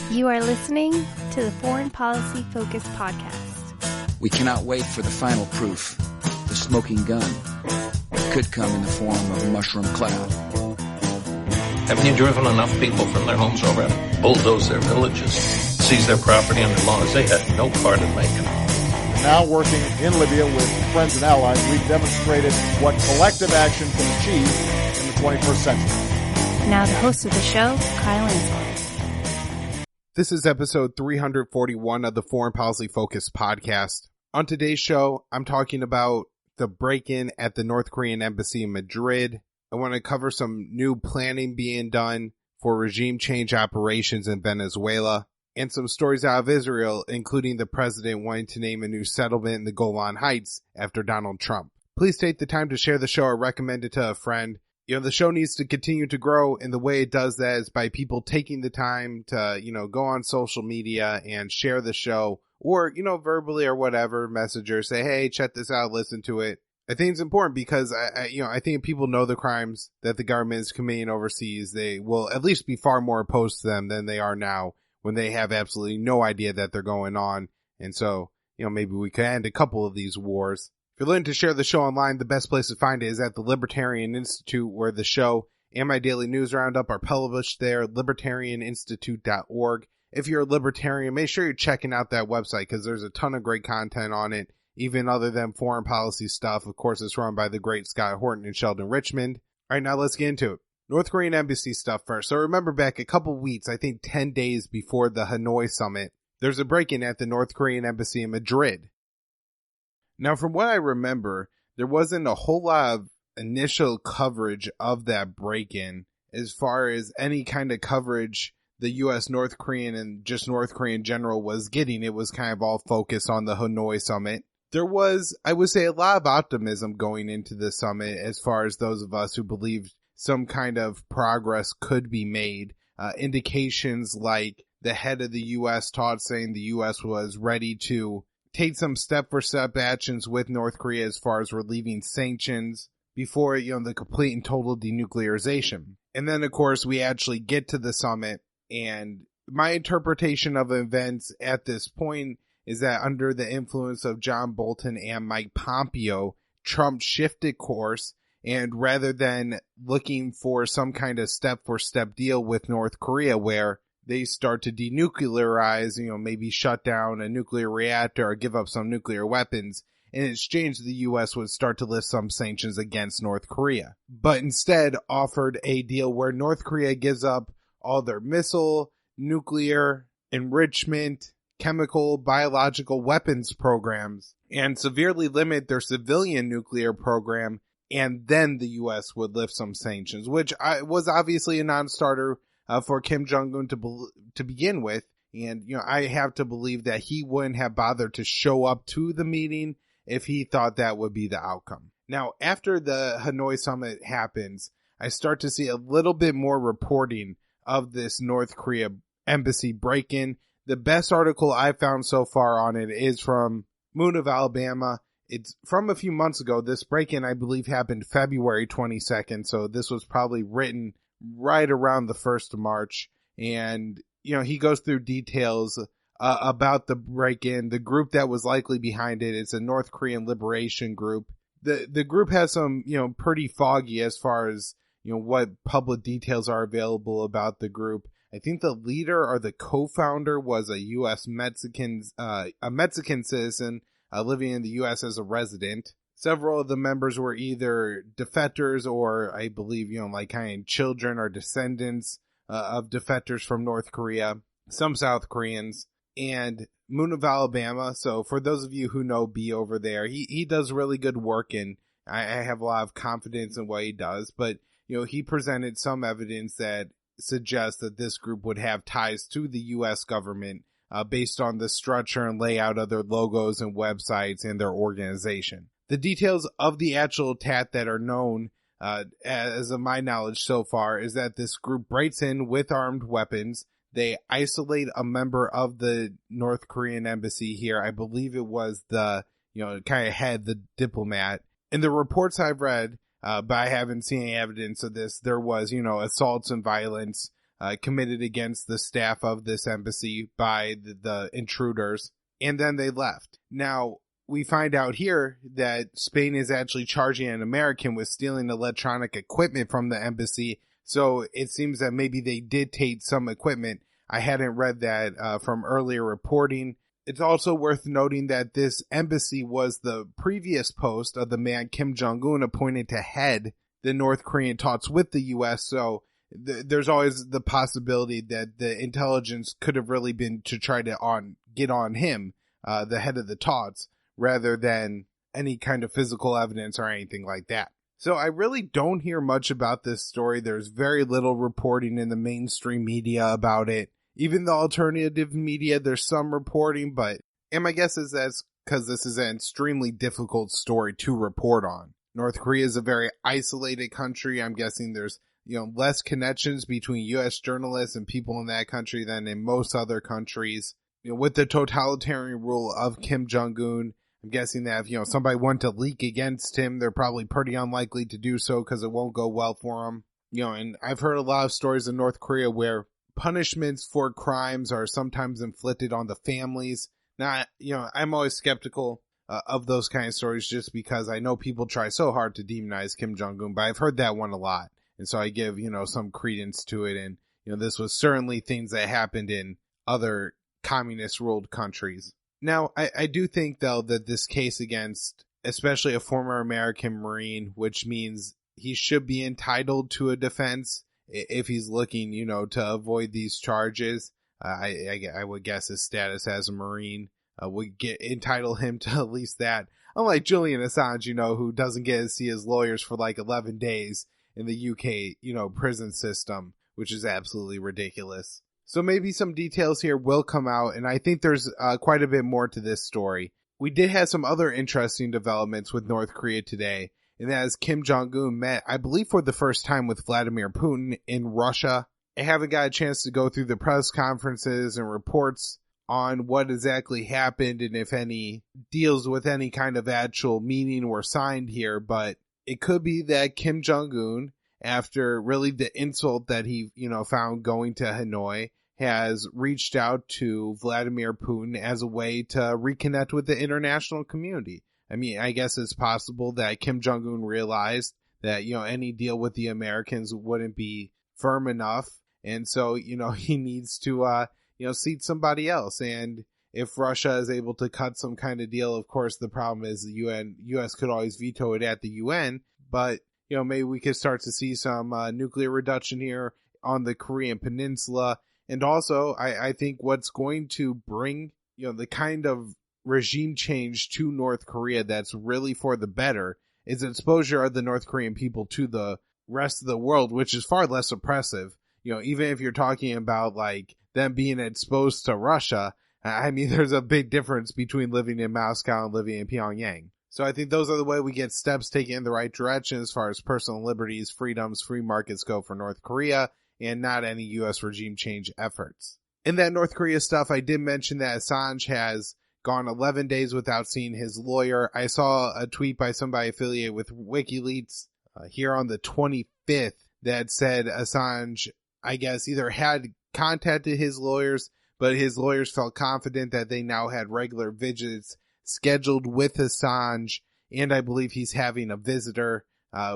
You are listening to the Foreign Policy Focus podcast. We cannot wait for the final proof. The smoking gun. It could come in the form of a mushroom cloud. Haven't you driven enough people from their homes already? Bulldoze their villages, seize their property under laws they had no part in making. Now working in Libya with friends and allies, we've demonstrated what collective action can achieve in the 21st century. Now the host of the show, Kyle Ansel. This is episode 341 of the Foreign Policy Focus podcast. On today's show, I'm talking about the break-in at the North Korean embassy in Madrid. I want to cover some new planning being done for regime change operations in Venezuela and some stories out of Israel, including the president wanting to name a new settlement in the Golan Heights after Donald Trump. Please take the time to share the show or recommend it to a friend. You know, the show needs to continue to grow, and the way it does that is by people taking the time to, go on social media and share the show or, verbally or whatever, message or say, hey, check this out, listen to it. I think it's important because I think if people know the crimes that the government is committing overseas, they will at least be far more opposed to them than they are now when they have absolutely no idea that they're going on. And so, maybe we could end a couple of these wars. If you're looking to share the show online, the best place to find it is at the Libertarian Institute, where the show and my daily news roundup are published there, libertarianinstitute.org. If you're a libertarian, make sure you're checking out that website because there's a ton of great content on it, even other than foreign policy stuff. Of course, it's run by the great Scott Horton and Sheldon Richmond. All right, now let's get into it. North Korean embassy stuff first. So remember back a couple weeks, I think 10 days before the Hanoi summit, there's a break-in at the North Korean embassy in Madrid. Now, from what I remember, there wasn't a whole lot of initial coverage of that break-in as far as any kind of coverage the U.S., North Korean, and just North Korean general was getting. It was kind of all focused on the Hanoi summit. There was, I would say, a lot of optimism going into the summit as far as those of us who believed some kind of progress could be made. Indications like the head of the U.S. saying the U.S. was ready to take some step-for-step actions with North Korea as far as relieving sanctions before, the complete and total denuclearization. And then, of course, we actually get to the summit, and my interpretation of events at this point is that under the influence of John Bolton and Mike Pompeo, Trump shifted course, and rather than looking for some kind of step-for-step deal with North Korea where they start to denuclearize, maybe shut down a nuclear reactor or give up some nuclear weapons. In exchange, the U.S. would start to lift some sanctions against North Korea, but instead offered a deal where North Korea gives up all their missile, nuclear, enrichment, chemical, biological weapons programs and severely limit their civilian nuclear program. And then the U.S. would lift some sanctions, which was obviously a non-starter for Kim Jong-un to begin with. And, I have to believe that he wouldn't have bothered to show up to the meeting if he thought that would be the outcome. Now, after the Hanoi summit happens, I start to see a little bit more reporting of this North Korea embassy break-in. The best article I found so far on it is from Moon of Alabama. It's from a few months ago. This break-in, I believe, happened February 22nd. So this was probably written right around the 1st of March. And, he goes through details about the break-in, the group that was likely behind it. It's a North Korean liberation group. The group has some, pretty foggy as far as, what public details are available about the group. I think the leader or the co-founder was a U.S. Mexican citizen living in the U.S. as a resident. Several of the members were either defectors or I believe, children or descendants of defectors from North Korea, some South Koreans, and Moon of Alabama. So for those of you who know B over there, he does really good work and I have a lot of confidence in what he does. But, he presented some evidence that suggests that this group would have ties to the U.S. government based on the structure and layout of their logos and websites and their organization. The details of the actual attack that are known, as of my knowledge so far, is that this group breaks in with armed weapons. They isolate a member of the North Korean embassy here. I believe it was the, kind of head, the diplomat. In the reports I've read, but I haven't seen any evidence of this, there was, assaults and violence committed against the staff of this embassy by the intruders, and then they left. Now, we find out here that Spain is actually charging an American with stealing electronic equipment from the embassy, so it seems that maybe they did take some equipment. I hadn't read that from earlier reporting. It's also worth noting that this embassy was the previous post of the man Kim Jong-un appointed to head the North Korean talks with the U.S., so there's always the possibility that the intelligence could have really been to try to get on him, the head of the talks, rather than any kind of physical evidence or anything like that. So I really don't hear much about this story. There's very little reporting in the mainstream media about it. Even the alternative media, there's some reporting, and my guess is that's because this is an extremely difficult story to report on. North Korea is a very isolated country. I'm guessing there's less connections between U.S. journalists and people in that country than in most other countries. With the totalitarian rule of Kim Jong-un, I'm guessing that if somebody wanted to leak against him, they're probably pretty unlikely to do so because it won't go well for him. And I've heard a lot of stories in North Korea where punishments for crimes are sometimes inflicted on the families. Now, I'm always skeptical of those kind of stories just because I know people try so hard to demonize Kim Jong-un, but I've heard that one a lot. And so I give, some credence to it. And, this was certainly things that happened in other communist-ruled countries. Now, I do think, though, that this case against especially a former American Marine, which means he should be entitled to a defense if he's looking, to avoid these charges. I would guess his status as a Marine would entitle him to at least that. Unlike Julian Assange, who doesn't get to see his lawyers for like 11 days in the UK, prison system, which is absolutely ridiculous. So maybe some details here will come out, and I think there's quite a bit more to this story. We did have some other interesting developments with North Korea today, and that is Kim Jong-un met, I believe for the first time, with Vladimir Putin in Russia. I haven't got a chance to go through the press conferences and reports on what exactly happened and if any deals with any kind of actual meaning were signed here, but it could be that Kim Jong-un, after really the insult that he, found going to Hanoi, has reached out to Vladimir Putin as a way to reconnect with the international community. I mean, I guess it's possible that Kim Jong-un realized that, any deal with the Americans wouldn't be firm enough. And so, he needs to, seat somebody else. And if Russia is able to cut some kind of deal, of course, the problem is the U.S. could always veto it at the UN. But, maybe we could start to see some nuclear reduction here on the Korean Peninsula. And also, I think what's going to bring, the kind of regime change to North Korea that's really for the better is exposure of the North Korean people to the rest of the world, which is far less oppressive. Even if you're talking about like them being exposed to Russia, I mean, there's a big difference between living in Moscow and living in Pyongyang. So I think those are the way we get steps taken in the right direction as far as personal liberties, freedoms, free markets go for North Korea, and not any U.S. regime change efforts. In that North Korea stuff, I did mention that Assange has gone 11 days without seeing his lawyer. I saw a tweet by somebody affiliated with WikiLeaks here on the 25th that said Assange, I guess, either had contacted his lawyers, but his lawyers felt confident that they now had regular visits scheduled with Assange, and I believe he's having a visitor,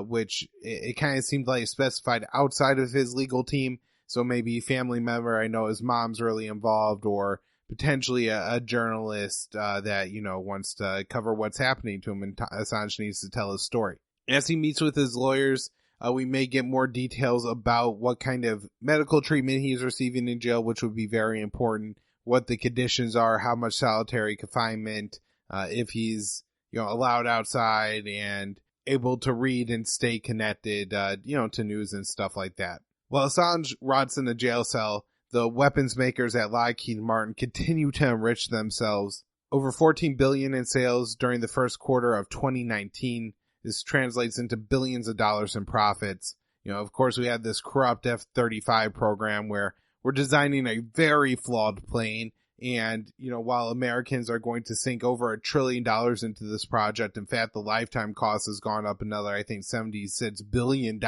which it kind of seemed like specified outside of his legal team. So maybe a family member, I know his mom's really involved, or potentially a journalist that, wants to cover what's happening to him, and Assange needs to tell his story. As he meets with his lawyers, we may get more details about what kind of medical treatment he's receiving in jail, which would be very important, what the conditions are, how much solitary confinement, if he's, allowed outside and able to read and stay connected, to news and stuff like that. While Assange rots in a jail cell, the weapons makers at Lockheed Martin continue to enrich themselves. Over $14 billion in sales during the first quarter of 2019. This translates into billions of dollars in profits. Of course, we had this corrupt F-35 program where we're designing a very flawed plane. And, while Americans are going to sink over $1 trillion into this project, in fact, the lifetime cost has gone up another, I think, $76 billion.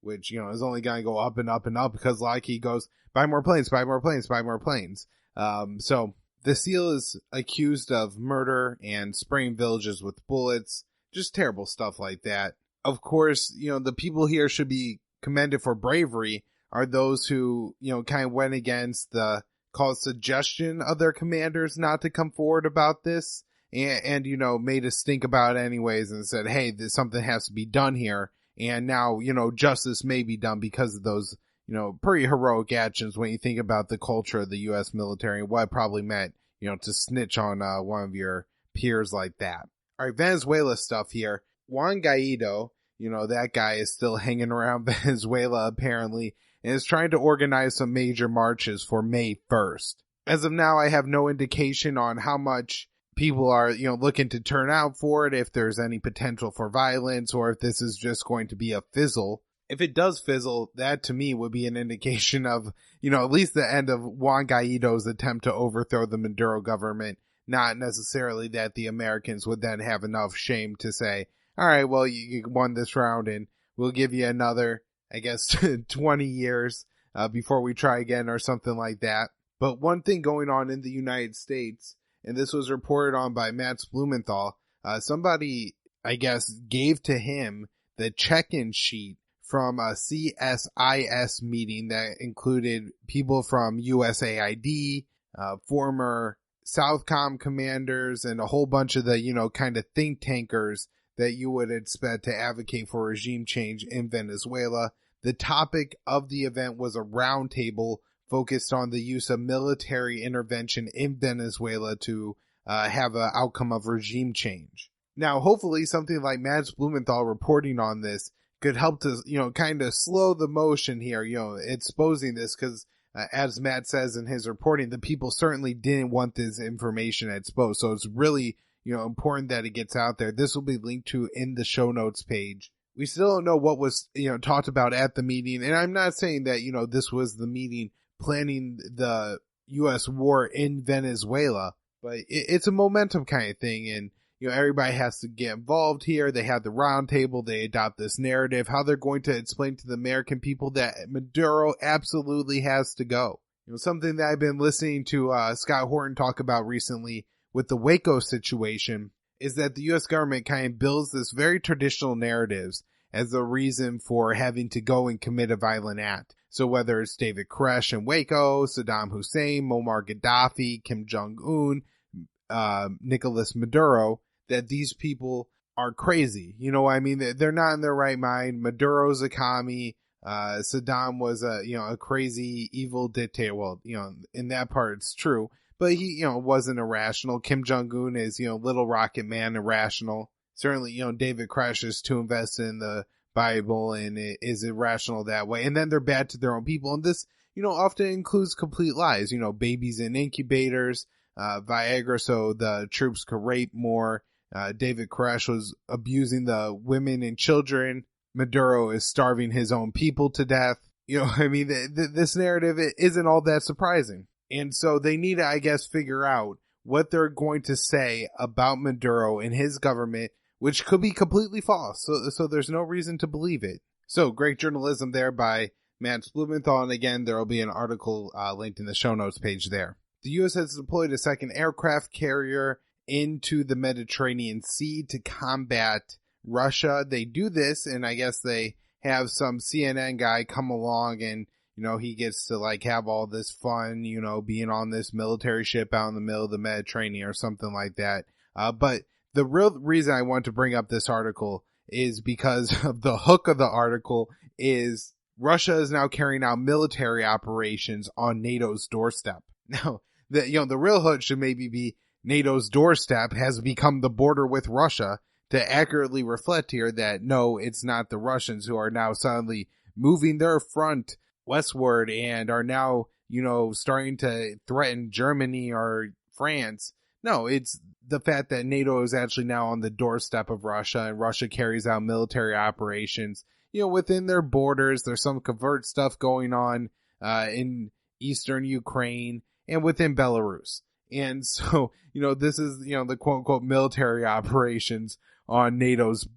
which, is only going to go up and up and up because Lockheed goes, buy more planes, buy more planes, buy more planes. So the SEAL is accused of murder and spraying villages with bullets, just terrible stuff like that. Of course, the people here should be commended for bravery are those who, kind of went against the called suggestion of their commanders not to come forward about this and made a stink about it anyways and said, hey, something has to be done here. And now, justice may be done because of those, pretty heroic actions when you think about the culture of the U.S. military and what it probably meant, to snitch on one of your peers like that. All right, Venezuela stuff here. Juan Guaido, that guy is still hanging around Venezuela apparently and is trying to organize some major marches for May 1st. As of now, I have no indication on how much people are, looking to turn out for it, if there's any potential for violence, or if this is just going to be a fizzle. If it does fizzle, that to me would be an indication of, at least the end of Juan Guaido's attempt to overthrow the Maduro government, not necessarily that the Americans would then have enough shame to say, all right, well, you won this round and we'll give you another, I guess, 20 years before we try again or something like that. But one thing going on in the United States, and this was reported on by Matt Blumenthal, somebody, I guess, gave to him the check-in sheet from a CSIS meeting that included people from USAID, former Southcom commanders, and a whole bunch of the, kind of think tankers that you would expect to advocate for regime change in Venezuela. The topic of the event was a roundtable focused on the use of military intervention in Venezuela to have an outcome of regime change. Now, hopefully something like Mads Blumenthal reporting on this could help to, kind of slow the motion here, exposing this, because as Matt says in his reporting, the people certainly didn't want this information exposed. So it's really, important that it gets out there. This will be linked to in the show notes page. We still don't know what was, talked about at the meeting. And I'm not saying that, this was the meeting planning the U.S. war in Venezuela, but it's a momentum kind of thing. And, everybody has to get involved here. They have the round table. They adopt this narrative, how they're going to explain to the American people that Maduro absolutely has to go. Something that I've been listening to Scott Horton talk about recently with the Waco situation is that the U.S. government kind of builds this very traditional narratives as the reason for having to go and commit a violent act. So whether it's David Koresh in Waco, Saddam Hussein, Muammar Gaddafi, Kim Jong-un, Nicolas Maduro, that these people are crazy. I mean? They're not in their right mind. Maduro's a commie. Saddam was a crazy, evil dictator. Well, in that part it's true. But he, wasn't irrational. Kim Jong-un is, little rocket man irrational. Certainly, David Koresh is too invested in the Bible and it is irrational that way. And then they're bad to their own people. And this, often includes complete lies. Babies in incubators, Viagra so the troops could rape more. David Koresh was abusing the women and children. Maduro is starving his own people to death. This narrative isn't all that surprising. And so they need to, I guess, figure out what they're going to say about Maduro and his government, which could be completely false. So there's no reason to believe it. So great journalism there by Matt Blumenthal. And again, there will be an article linked in the show notes page there. The U.S. has deployed a second aircraft carrier into the Mediterranean Sea to combat Russia. They do this, and I guess they have some CNN guy come along and, he gets to have all this fun, being on this military ship out in the middle of the Mediterranean or something like that. But the real reason I want to bring up this article is because of the hook of the article is Russia is now carrying out military operations on NATO's doorstep. Now, the real hook should maybe be NATO's doorstep has become the border with Russia, to accurately reflect here that no, it's not the Russians who are now suddenly moving their front westward and are now, starting to threaten Germany or France. No, it's the fact that NATO is actually now on the doorstep of Russia, and Russia carries out military operations, within their borders. There's some covert stuff going on in eastern Ukraine and within Belarus. And so, this is, the quote unquote military operations on NATO's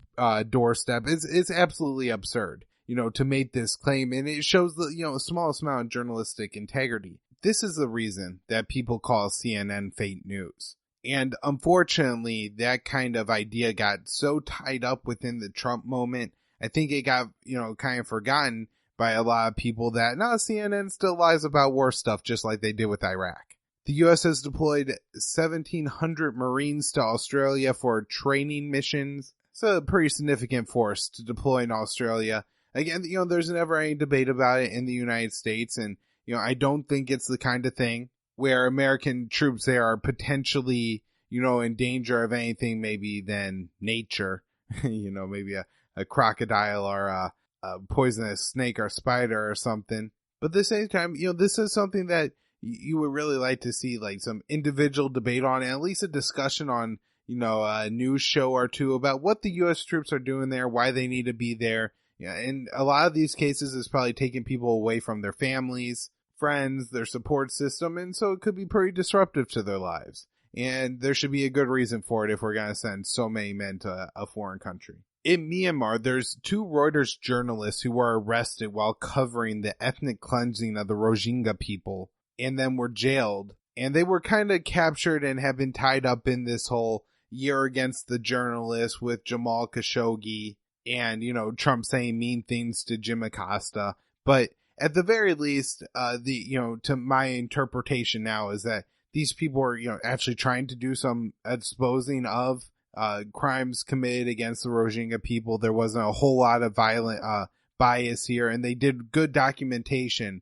doorstep. It's absolutely absurd. to make this claim. And it shows the, smallest amount of journalistic integrity. This is the reason that people call CNN fake news. And unfortunately, that kind of idea got so tied up within the Trump moment. I think it got, kind of forgotten by a lot of people that, no, CNN still lies about war stuff just like they did with Iraq. The U.S. has deployed 1,700 Marines to Australia for training missions. It's a pretty significant force to deploy in Australia. Again, there's never any debate about it in the United States. And, I don't think it's the kind of thing where American troops there are potentially, in danger of anything maybe than nature. Maybe a crocodile or a poisonous snake or spider or something. But at the same time, this is something that you would really like to see, like some individual debate on, and at least a discussion on, a news show or two about what the U.S. troops are doing there, why they need to be there. Yeah, and a lot of these cases is probably taking people away from their families, friends, their support system, and so it could be pretty disruptive to their lives. And there should be a good reason for it if we're going to send so many men to a foreign country. In Myanmar, there's 2 Reuters journalists who were arrested while covering the ethnic cleansing of the Rohingya people and then were jailed. And they were kind of captured and have been tied up in this whole year against the journalists with Jamal Khashoggi and, Trump saying mean things to Jim Acosta. But at the very least, to my interpretation now is that these people are, actually trying to do some exposing of crimes committed against the Rohingya people. There wasn't a whole lot of violent bias here, and they did good documentation,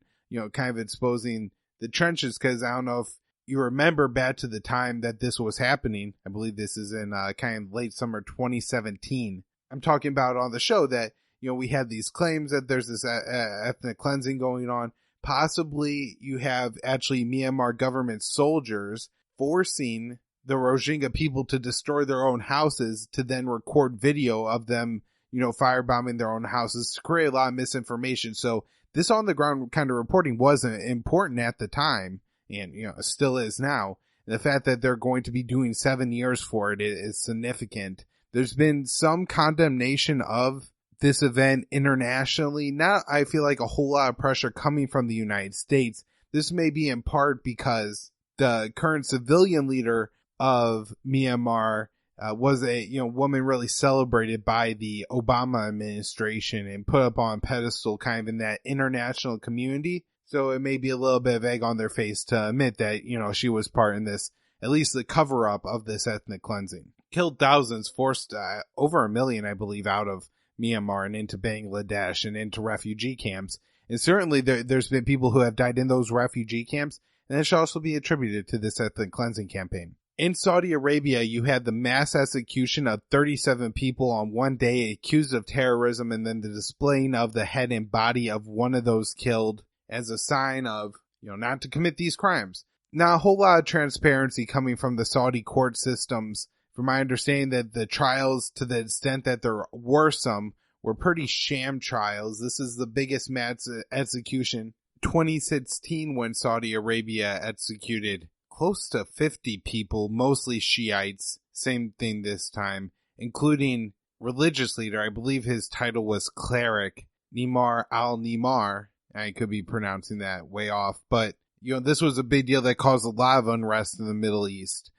kind of exposing the trenches, because I don't know if you remember back to the time that this was happening. I believe this is in kind of late summer 2017. I'm talking about on the show that, we had these claims that there's this ethnic cleansing going on. Possibly you have actually Myanmar government soldiers forcing the Rohingya people to destroy their own houses to then record video of them, firebombing their own houses to create a lot of misinformation. So this on the ground kind of reporting wasn't important at the time, and, still is now. The fact that they're going to be doing 7 years for it is significant. There's been some condemnation of this event internationally. Not, I feel like, a whole lot of pressure coming from the United States. This may be in part because the current civilian leader of Myanmar was a woman really celebrated by the Obama administration and put up on a pedestal kind of in that international community. So it may be a little bit of egg on their face to admit that, she was part in this, at least the cover up of this ethnic cleansing. Killed thousands, forced over 1 million, I believe, out of Myanmar and into Bangladesh and into refugee camps. And certainly there's been people who have died in those refugee camps, and it should also be attributed to this ethnic cleansing campaign. In Saudi Arabia, you had the mass execution of 37 people on one day accused of terrorism, and then the displaying of the head and body of one of those killed as a sign of, not to commit these crimes. Now, a whole lot of transparency coming from the Saudi court systems. From my understanding that the trials, to the extent that there were some, were pretty sham trials. This is the biggest mass execution. 2016, when Saudi Arabia executed close to 50 people, mostly Shiites. Same thing this time, including religious leader. I believe his title was cleric, Nimar al-Nimar. I could be pronouncing that way off, but this was a big deal that caused a lot of unrest in the Middle East.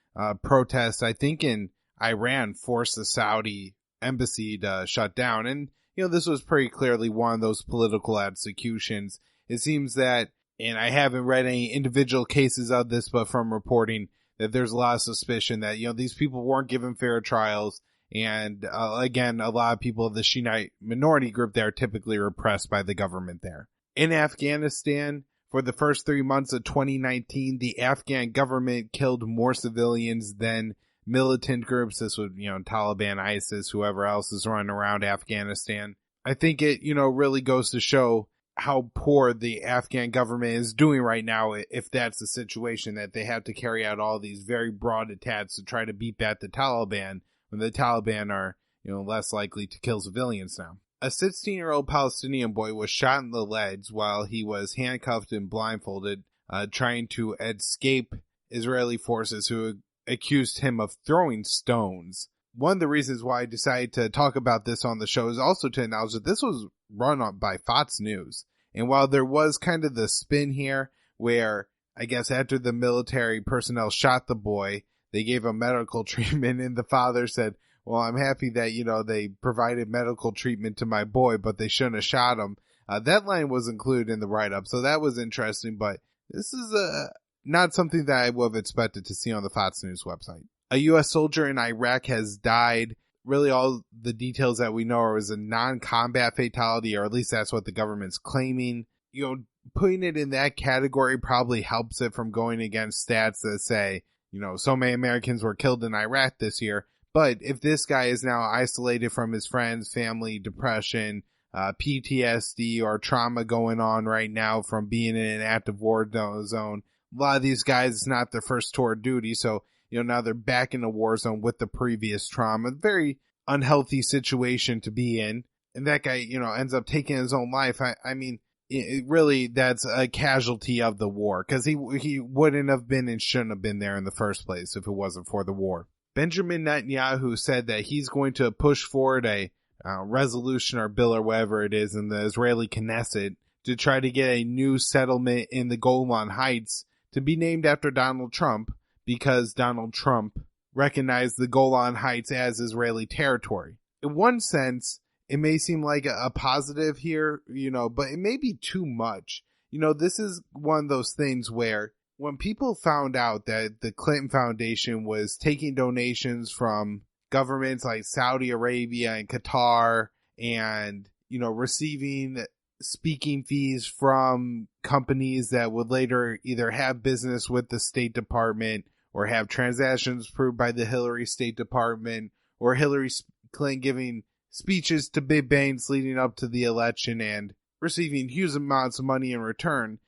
Protests, I think, in Iran forced the Saudi embassy to shut down. And, this was pretty clearly one of those political executions. It seems that, and I haven't read any individual cases of this, but from reporting that there's a lot of suspicion that, these people weren't given fair trials. And again, a lot of people of the Shiite minority group there are typically repressed by the government there. In Afghanistan, for the first 3 months of 2019, the Afghan government killed more civilians than militant groups. This would, Taliban, ISIS, whoever else is running around Afghanistan. I think it, really goes to show how poor the Afghan government is doing right now, if that's the situation, that they have to carry out all these very broad attacks to try to beat back the Taliban, when the Taliban are, less likely to kill civilians now. A 16-year-old Palestinian boy was shot in the legs while he was handcuffed and blindfolded, trying to escape Israeli forces who accused him of throwing stones. one of the reasons why I decided to talk about this on the show is also to acknowledge that this was run on by Fox News. And while there was kind of the spin here where I guess after the military personnel shot the boy, they gave him medical treatment, and the father said, well, I'm happy that, they provided medical treatment to my boy, but they shouldn't have shot him. That line was included in the write-up, so that was interesting, but this is not something that I would have expected to see on the Fox News website. A U.S. soldier in Iraq has died. Really, all the details that we know are as a non-combat fatality, or at least that's what the government's claiming. Putting it in that category probably helps it from going against stats that say, so many Americans were killed in Iraq this year. But if this guy is now isolated from his friends, family, depression, PTSD, or trauma going on right now from being in an active war zone, a lot of these guys, it's not their first tour of duty. So, now they're back in a war zone with the previous trauma. Very unhealthy situation to be in. And that guy, ends up taking his own life. I mean, really, that's a casualty of the war, because he wouldn't have been and shouldn't have been there in the first place if it wasn't for the war. Benjamin Netanyahu said that he's going to push forward a resolution or bill or whatever it is in the Israeli Knesset to try to get a new settlement in the Golan Heights to be named after Donald Trump, because Donald Trump recognized the Golan Heights as Israeli territory. In one sense, it may seem like a positive here, but it may be too much. This is one of those things where when people found out that the Clinton Foundation was taking donations from governments like Saudi Arabia and Qatar and, receiving speaking fees from companies that would later either have business with the State Department or have transactions approved by the Hillary State Department, or Hillary Clinton giving speeches to big banks leading up to the election and receiving huge amounts of money in return.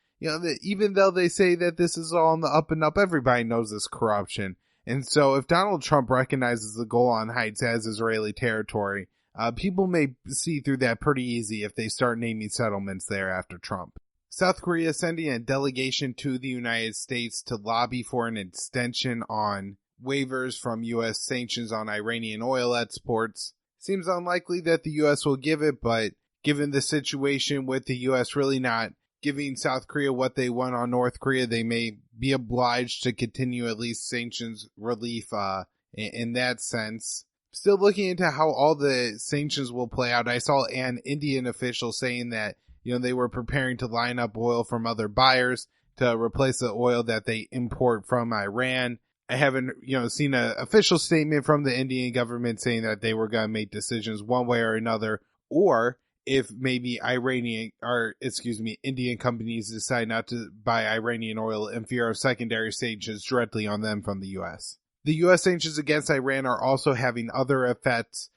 Even though they say that this is all on the up and up, everybody knows this corruption. And so if Donald Trump recognizes the Golan Heights as Israeli territory, people may see through that pretty easy if they start naming settlements there after Trump. South Korea is sending a delegation to the United States to lobby for an extension on waivers from U.S. sanctions on Iranian oil exports. Seems unlikely that the U.S. will give it, but given the situation with the U.S. really not giving South Korea what they want on North Korea, they may be obliged to continue at least sanctions relief in that sense. Still looking into how all the sanctions will play out. I saw an Indian official saying that they were preparing to line up oil from other buyers to replace the oil that they import from Iran. I haven't, seen an official statement from the Indian government saying that they were going to make decisions one way or another, or if maybe Indian companies decide not to buy Iranian oil in fear of secondary sanctions directly on them from the U.S. The U.S. sanctions against Iran are also having other effects.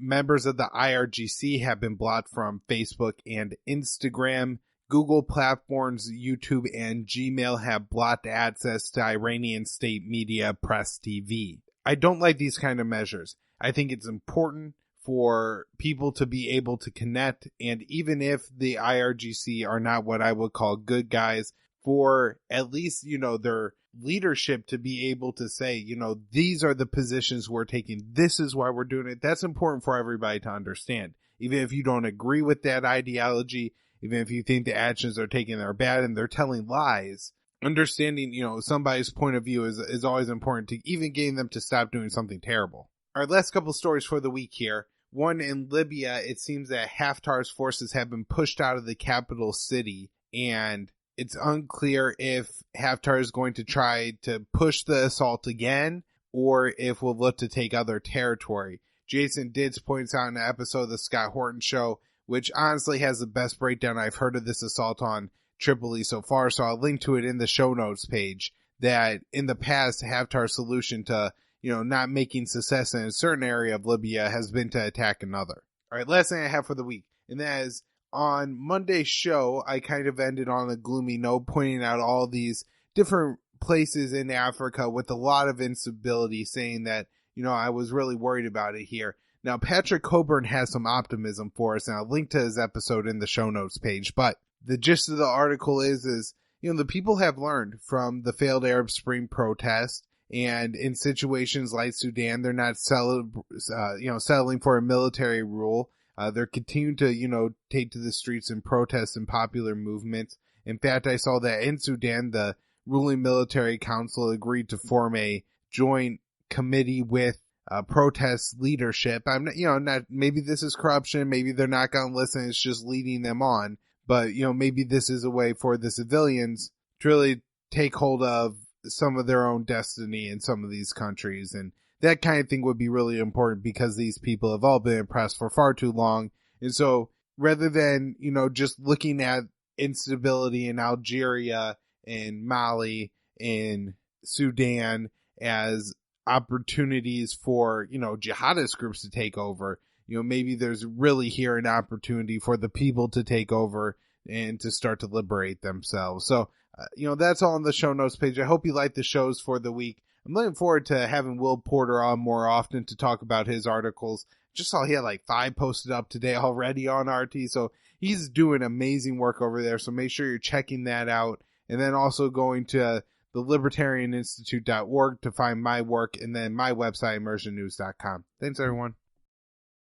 Members of the IRGC have been blocked from Facebook and Instagram. Google platforms, YouTube, and Gmail have blocked access to Iranian state media, Press TV. I don't like these kind of measures. I think it's important for people to be able to connect, and even if the IRGC are not what I would call good guys, for at least, their leadership to be able to say, these are the positions we're taking. This is why we're doing it. That's important for everybody to understand. Even if you don't agree with that ideology, even if you think the actions they're taking are bad and they're telling lies, understanding, somebody's point of view is always important, to even getting them to stop doing something terrible. Our last couple stories for the week here. One in Libya, it seems that Haftar's forces have been pushed out of the capital city, and it's unclear if Haftar is going to try to push the assault again, or if we'll look to take other territory. Jason Ditz points out in an episode of the Scott Horton Show, which honestly has the best breakdown I've heard of this assault on Tripoli so far, so I'll link to it in the show notes page, that in the past, Haftar's solution to not making success in a certain area of Libya has been to attack another. All right, last thing I have for the week, and that is on Monday's show, I kind of ended on a gloomy note, pointing out all these different places in Africa with a lot of instability, saying that, I was really worried about it here. Now, Patrick Coburn has some optimism for us, and I'll link to his episode in the show notes page, but the gist of the article is the people have learned from the failed Arab Spring protest, And in situations like Sudan, they're not settling for a military rule. They're continuing to, take to the streets and protest and popular movements. In fact, I saw that in Sudan, the ruling military council agreed to form a joint committee with protest leadership. I'm not, maybe this is corruption. Maybe they're not going to listen. It's just leading them on. But, maybe this is a way for the civilians to really take hold of some of their own destiny in some of these countries. And that kind of thing would be really important because these people have all been oppressed for far too long. And so rather than, just looking at instability in Algeria and Mali and Sudan as opportunities for, jihadist groups to take over, maybe there's really here an opportunity for the people to take over and to start to liberate themselves. So, that's all on the show notes page. I hope you like the shows for the week. I'm looking forward to having Will Porter on more often to talk about his articles. Just saw he had like 5 posted up today already on RT. So he's doing amazing work over there. So make sure you're checking that out. And then also going to the libertarianinstitute.org to find my work, and then my website, immersionnews.com. Thanks, everyone.